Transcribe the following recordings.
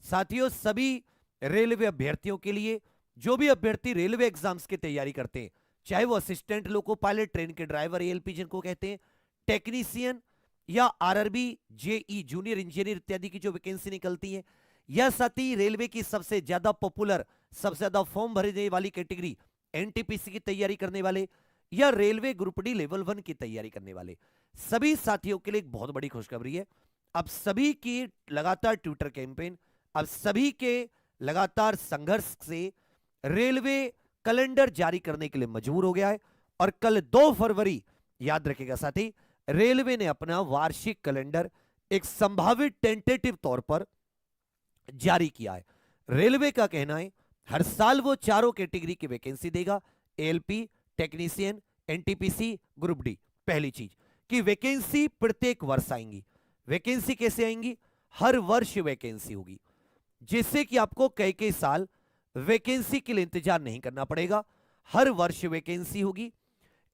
साथियों, सभी रेलवे अभ्यर्थियों के लिए, जो भी अभ्यर्थी रेलवे एग्जाम्स की तैयारी करते हैं, चाहे वो असिस्टेंट लोको पायलट, ट्रेन के ड्राइवर, एएलपी जिनको कहते हैं, टेक्नीशियन, या आरआरबी, जेई जूनियर इंजीनियर इत्यादि की जो वैकेंसी निकलती है, या साथ ही रेलवे की सबसे ज्यादा पॉपुलर, सबसे ज्यादा फॉर्म भरने वाली कैटेगरी एनटीपीसी की तैयारी करने वाले, या रेलवे ग्रुप डी लेवल 1 की तैयारी करने वाले सभी साथियों के लिए एक बहुत बड़ी खुशखबरी है। अब सभी की लगातार ट्विटर कैंपेन, अब सभी के लगातार संघर्ष से रेलवे कैलेंडर जारी करने के लिए मजबूर हो गया है। और कल 2 फरवरी, याद रखिएगा साथी, रेलवे ने अपना वार्षिक कैलेंडर एक संभावित टेंटेटिव तौर पर जारी किया है। रेलवे का कहना है हर साल वो चारों कैटेगरी की वैकेंसी देगा, ALP, technician, NTPC, group D. पहली चीज कि वैकेंसी प्रत्येक वर्ष आएंगी। वैकेंसी कैसे आएंगी? हर वर्ष वैकेंसी होगी, जिससे कि आपको कई साल वैकेंसी के लिए इंतजार नहीं करना पड़ेगा। हर वर्ष वैकेंसी होगी,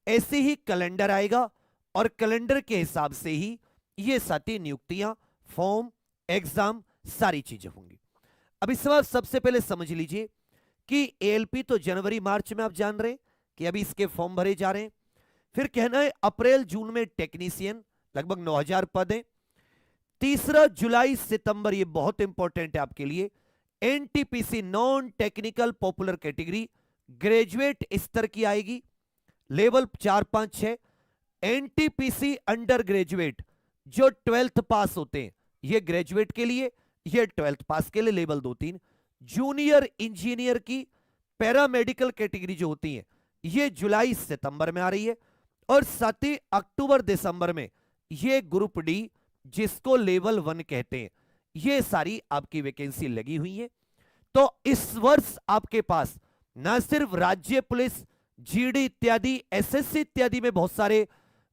ऐसे ही कैलेंडर आएगा और कैलेंडर के हिसाब से ही ये सारी नियुक्तियां, फॉर्म, एग्जाम, सारी चीजें होंगी। अब इस बार सबसे पहले समझ लीजिए कि एएलपी तो जनवरी मार्च में आप जान रहे हैं कि अभी इसके फॉर्म भरे जा रहे हैं। फिर कहना है अप्रैल जून में टेक्नीशियन लगभग 9000 पद हैं। तीसरा जुलाई सितंबर, ये बहुत इंपॉर्टेंट है आपके लिए, NTPC non technical popular category graduate स्तर की आएगी, लेवल 4, 5, 6। एनटीपीसी अंडर ग्रेजुएट जो 12th पास होते हैं, ये ग्रेजुएट के लिए, ये 12th पास के लिए लेवल 2, 3। जूनियर इंजीनियर की पैरामेडिकल कैटेगरी जो होती है, ये जुलाई सितंबर में आ रही है। और साथ ही अक्टूबर दिसंबर में ये ग्रुप डी जिसको लेवल 1 कहते हैं, ये सारी आपकी वैकेंसी लगी हुई है। तो इस वर्ष आपके पास ना सिर्फ राज्य पुलिस, जीडी इत्यादि, एसएससी इत्यादि में बहुत सारे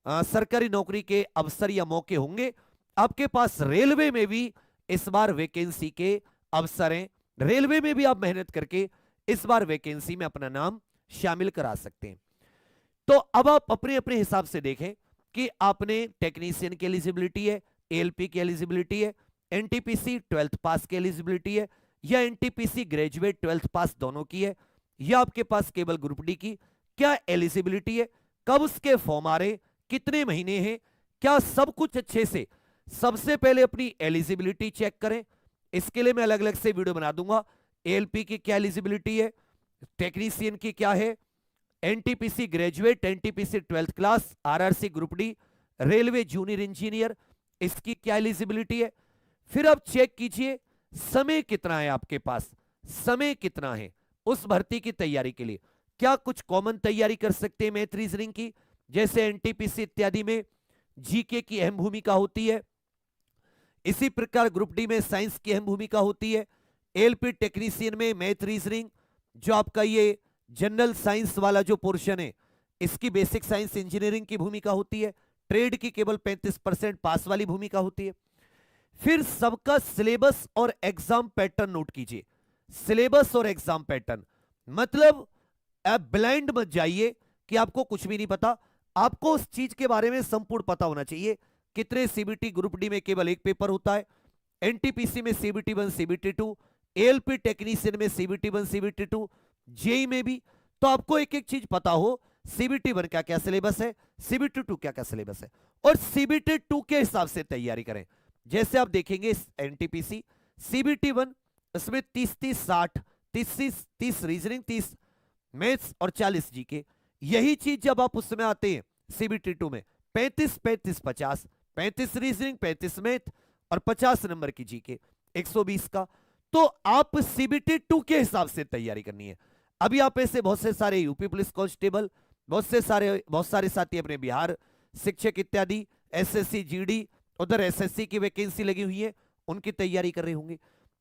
सरकारी नौकरी के अवसर या मौके होंगे, आपके पास रेलवे में भी इस बार वैकेंसी के अवसर हैं। रेलवे में भी आप मेहनत करके इस बार वैकेंसी में अपना नाम शामिल करा सकते हैं। तो अब आप अपने अपने हिसाब से देखें कि आपने टेक्नीशियन की एलिजिबिलिटी है, एएलपी की एलिजिबिलिटी है, एनटीपीसी 12th पास की एलिजिबिलिटी है, या एनटीपीसी ग्रेजुएट 12th पास दोनों की है, या आपके पास केवल ग्रुप डी की क्या एलिजिबिलिटी है, कब उसके फॉर्म आ रहे, कितने महीने हैं, क्या सब कुछ अच्छे से। सबसे पहले अपनी एलिजिबिलिटी चेक करें। इसके लिए मैं अलग अलग से वीडियो बना दूंगा। एएलपी की क्या एलिजिबिलिटी है, टेक्नीशियन की क्या है, NTPC graduate, NTPC 12th class, RRC group D, railway junior engineer, इसकी क्या एलिजिबिलिटी है। फिर आप चेक कीजिए समय कितना है आपके पास, समय कितना है उस भर्ती की तैयारी के लिए। क्या कुछ कॉमन तैयारी कर सकते हैं मैथ रीजनिंग की, जैसे एनटीपीसी इत्यादि में जीके की अहम भूमिका होती है, इसी प्रकार ग्रुप डी में साइंस की अहम भूमिका होती है, एएलपी टेक्नीशियन में मैथ रीजनिंग, जो आपका ये जनरल साइंस वाला जो पोर्शन है, इसकी बेसिक साइंस इंजीनियरिंग की भूमिका होती है, ट्रेड की केवल 35% पास वाली भूमिका होती है। फिर सबका सिलेबस और एग्जाम पैटर्न नोट कीजिए। सिलेबस और एग्जाम पैटर्न मतलब आप ब्लाइंड मत जाइए कि आपको कुछ भी नहीं पता, आपको उस चीज के बारे में संपूर्ण पता होना चाहिए। कितने सीबीटी, ग्रुप डी में केवल एक पेपर होता है, एनटीपीसी में सीबीटी 1, सीबीटी 2, एएलपी टेक्नीशियन में सीबीटी 1, सीबीटी 2, जेई में भी। तो आपको एक एक चीज पता हो, सीबीटी 1 क्या क्या सिलेबस है, सीबीटी 2 क्या क्या सिलेबस है, और सीबीटी 2 के हिसाब से तैयारी करें। जैसे आप देखेंगे एनटीपीसी सीबीटी 1, इसमें 30-30, 60, 30 रीजनिंग, 30 मैथ्स और 40 जीके। यही चीज जब आप उसमें आते हैं सीबीटी 2 में 35-35, 50, 35 रीजनिंग, 35 मैथ और 50 नंबर की जीके, 120 का। तो आप सीबीटी 2 के हिसाब से तैयारी करनी है। अभी आप ऐसे बहुत से सारे यूपी पुलिस कांस्टेबल, बहुत सारे साथी अपने बिहार शिक्षक इत्यादि, एसएससी, जीडी, उधर एसएससी की वैकेंसी लगी हुई है, उनकी तैयारी कर रहे होंगे।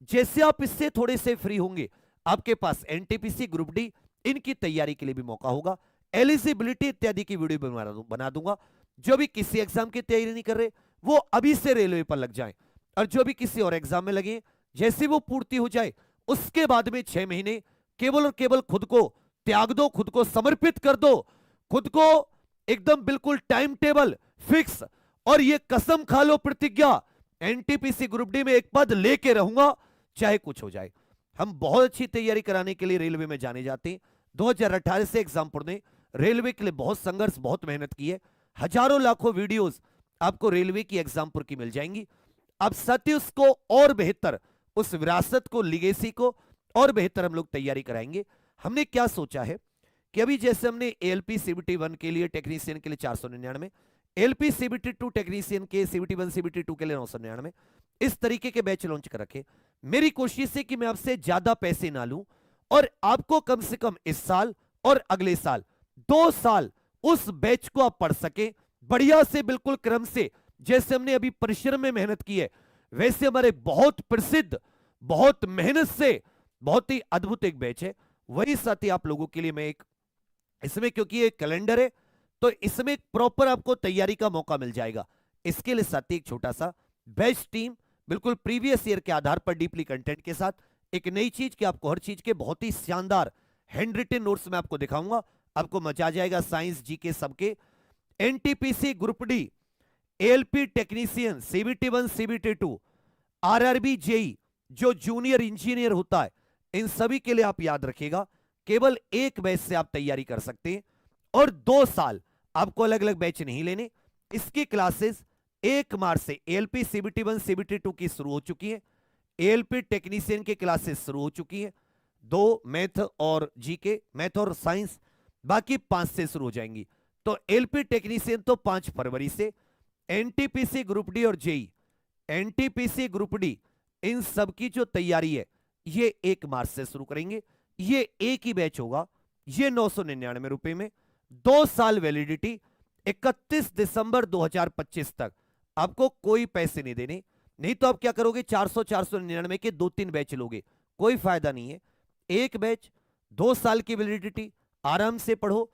जैसे आप इससे थोड़े से फ्री होंगे, आपके पास एनटीपीसी, ग्रुप डी, इनकी तैयारी के लिए भी मौका होगा। एलिजिबिलिटी इत्यादि की वीडियो बना दूंगा। जो भी किसी एग्जाम की तैयारी नहीं कर रहे, वो अभी से रेलवे पर लग जाएं, और जो भी किसी और एग्जाम में लगे, जैसे वो पूर्ति हो जाए, उसके बाद में 6 महीने केवल और केवल खुद को त्याग दो, खुद को समर्पित कर दो, खुद को एकदम बिल्कुल टाइम टेबल फिक्स, और ये कसम खा लो, प्रतिज्ञा, एनटीपीसी ग्रुप डी में एक पद लेके रहूंगा, चाहे कुछ हो जाए। हम बहुत अच्छी तैयारी कराने के लिए रेलवे में जाने जाते हैं। 2018 से एग्जामपुर ने रेलवे के लिए बहुत संघर्ष, बहुत मेहनत की है। हजारों लाखों वीडियोस आपको रेलवे की एग्जामपुर की मिल जाएंगी। अब साथ ही उसको और बेहतर, उस विरासत को, लिगेसी को और बेहतर हम लोग तैयारी कराएंगे। हमने क्या सोचा है कि अभी जैसे हमने एएलपी सीबीटी 1 के लिए टेक्नीशियन के लिए 499, एलपी सीबीटी 2 टेक्नीशियन के, सीबीटी 1 सीबीटी 2 के लिए 999, इस तरीके के बैच लॉन्च कर रखे। मेरी कोशिश है कि मैं आपसे ज्यादा पैसे ना लूं और आपको कम से कम इस साल और अगले साल 2 साल उस बैच को आप पढ़ सके बढ़िया से, बिल्कुल क्रम से। जैसे हमने अभी परिश्रम में मेहनत की है, वैसे हमारे बहुत प्रसिद्ध, बहुत मेहनत से, बहुत ही अद्भुत एक बैच है। वही साथी आप लोगों के लिए मैं एक इसमें, क्योंकि ये कैलेंडर है तो इसमें प्रॉपर आपको तैयारी का मौका मिल जाएगा। इसके लिए साथी एक छोटा सा बेस्ट टीम, बिल्कुल प्रीवियस ईयर के आधार पर डीपली कंटेंट के साथ एक नई चीज कि आपको हर चीज के बहुत ही शानदार हैंड रिटन नोट्स में आपको दिखाऊंगा। आपको मजा आ जाएगा, साइंस, जीके सबके। NTPC group D, ALP technician, CBT 1 CBT 2, RRB JE जो जूनियर इंजीनियर होता है, इन सभी के लिए आप याद रखिएगा केवल एक बैच से आप तैयारी कर सकते हैं और 2 साल आपको अलग अलग बैच नहीं लेने। इसकी क्लासेस 1 मार्च से एएलपी सीबीटी 1 सीबीटी 2 की शुरू हो चुकी है। एएलपी टेक्नीशियन की क्लासेस शुरू हो चुकी है। 2 मैथ और जीके, मैथ और साइंस, बाकी 5 से शुरू हो जाएंगी। तो एलपी टेक्नीशियन तो 5 फरवरी से, एनटीपीसी ग्रुप डी और जेई, एनटीपीसी ग्रुप डी, इन सब की जो तैयारी है ये 1 मार्च से शुरू करेंगे। ये एक ही बैच होगा, ये 999 रुपए में, 2 साल वैलिडिटी, 31 दिसंबर 2025 तक। आपको कोई पैसे नहीं देने, नहीं तो आप क्या करोगे, 499 के 2-3 बैच लोगे, कोई फायदा नहीं है। एक बैच, 2 साल की वैलिडिटी, आराम से पढ़ो,